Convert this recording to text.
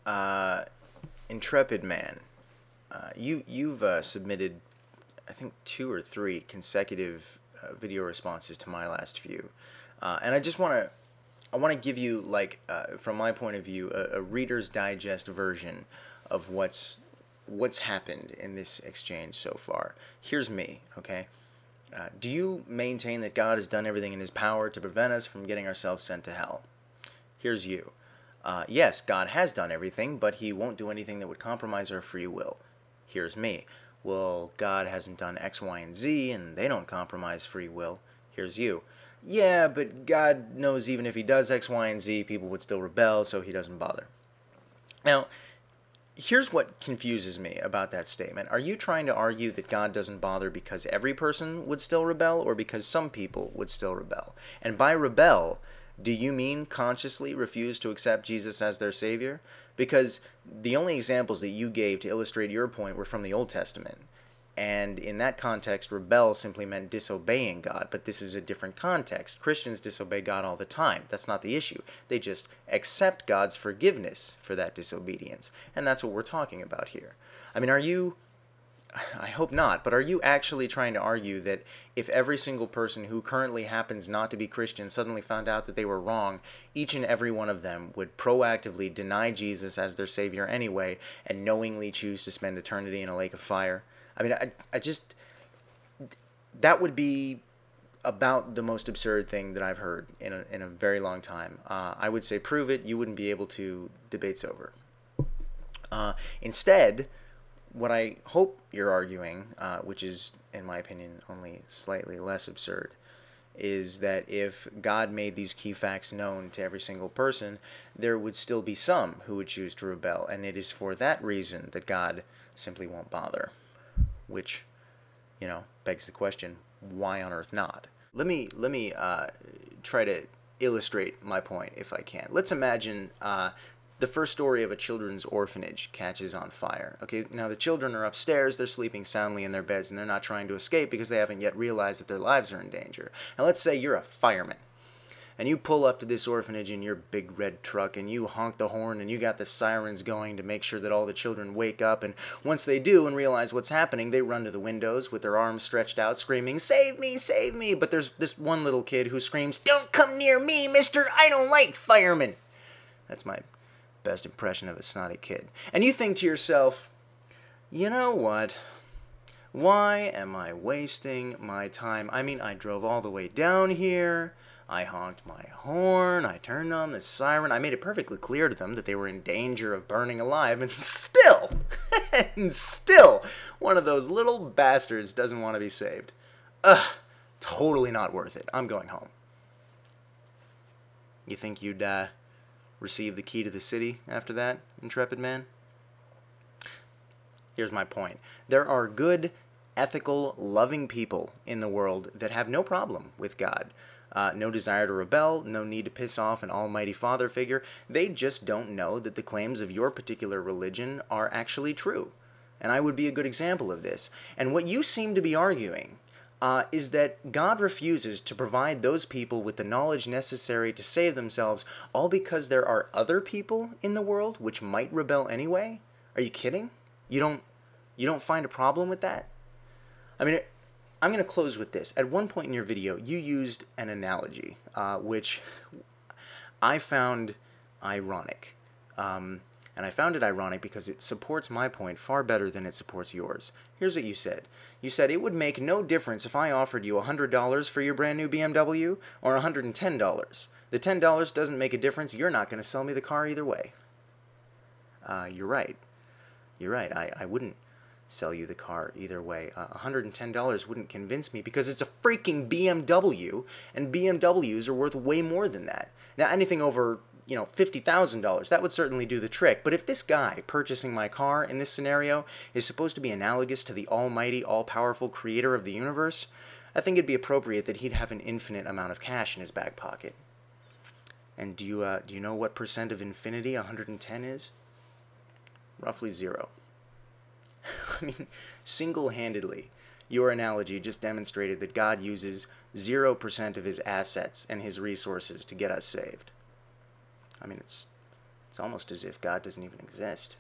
uh, Intrepidman, you've submitted, I think, 2 or 3 consecutive video responses to my last few, and I want to give you, like, from my point of view, a Reader's Digest version of what's happened in this exchange so far. Here's me, okay? Do you maintain that God has done everything in His power to prevent us from getting ourselves sent to hell? Here's you. Yes, God has done everything, but He won't do anything that would compromise our free will. Here's me. Well, God hasn't done X, Y, and Z, and they don't compromise free will. Here's you. Yeah, but God knows even if He does X, Y, and Z, people would still rebel, so He doesn't bother. Now, here's what confuses me about that statement. Are you trying to argue that God doesn't bother because every person would still rebel, or because some people would still rebel? And by rebel, do you mean consciously refuse to accept Jesus as their Savior? Because the only examples that you gave to illustrate your point were from the Old Testament. And in that context, rebel simply meant disobeying God. But this is a different context. Christians disobey God all the time. That's not the issue. They just accept God's forgiveness for that disobedience. And that's what we're talking about here. I mean, are you... I hope not, but are you actually trying to argue that if every single person who currently happens not to be Christian suddenly found out that they were wrong, each and every one of them would proactively deny Jesus as their Savior anyway and knowingly choose to spend eternity in a lake of fire? I mean, I just... that would be about the most absurd thing that I've heard in a very long time. I would say prove it. You wouldn't be able to. Debate's over. Instead, what I hope you're arguing, which is, in my opinion, only slightly less absurd, is that if God made these key facts known to every single person, there would still be some who would choose to rebel, and it is for that reason that God simply won't bother. Which, you know, begs the question, why on earth not? Let me try to illustrate my point if I can. Let's imagine the first story of a children's orphanage catches on fire. Okay, now the children are upstairs, they're sleeping soundly in their beds, and they're not trying to escape because they haven't yet realized that their lives are in danger. Now let's say you're a fireman, and you pull up to this orphanage in your big red truck, and you honk the horn, and you got the sirens going to make sure that all the children wake up, and once they do and realize what's happening, they run to the windows with their arms stretched out, screaming, "Save me, save me!" But there's this one little kid who screams, "Don't come near me, mister! I don't like firemen!" That's my best impression of a snotty kid. And you think to yourself, you know what? Why am I wasting my time? I mean, I drove all the way down here, I honked my horn, I turned on the siren, I made it perfectly clear to them that they were in danger of burning alive, and still, one of those little bastards doesn't want to be saved. Ugh, totally not worth it. I'm going home. You think you'd, receive the key to the city after that, Intrepidman? Here's my point. There are good, ethical, loving people in the world that have no problem with God. No desire to rebel, no need to piss off an almighty father figure. They just don't know that the claims of your particular religion are actually true. And I would be a good example of this. And what you seem to be arguing is that God refuses to provide those people with the knowledge necessary to save themselves, all because there are other people in the world which might rebel anyway? Are you kidding? You don't find a problem with that? I mean, I'm going to close with this. At one point in your video, you used an analogy, which I found ironic. And I found it ironic because it supports my point far better than it supports yours. Here's what you said. You said, it would make no difference if I offered you $100 for your brand new BMW or $110. The $10 doesn't make a difference. You're not going to sell me the car either way. You're right. You're right. I wouldn't sell you the car either way. $110 wouldn't convince me because it's a freaking BMW, and BMWs are worth way more than that. Now, anything over, you know, $50,000, that would certainly do the trick. But if this guy purchasing my car in this scenario is supposed to be analogous to the almighty, all-powerful creator of the universe, I think it'd be appropriate that he'd have an infinite amount of cash in his back pocket. And do you know what percent of infinity 110 is? Roughly 0. I mean, single-handedly, your analogy just demonstrated that God uses 0% of his assets and his resources to get us saved. I mean, it's It's almost as if God doesn't even exist.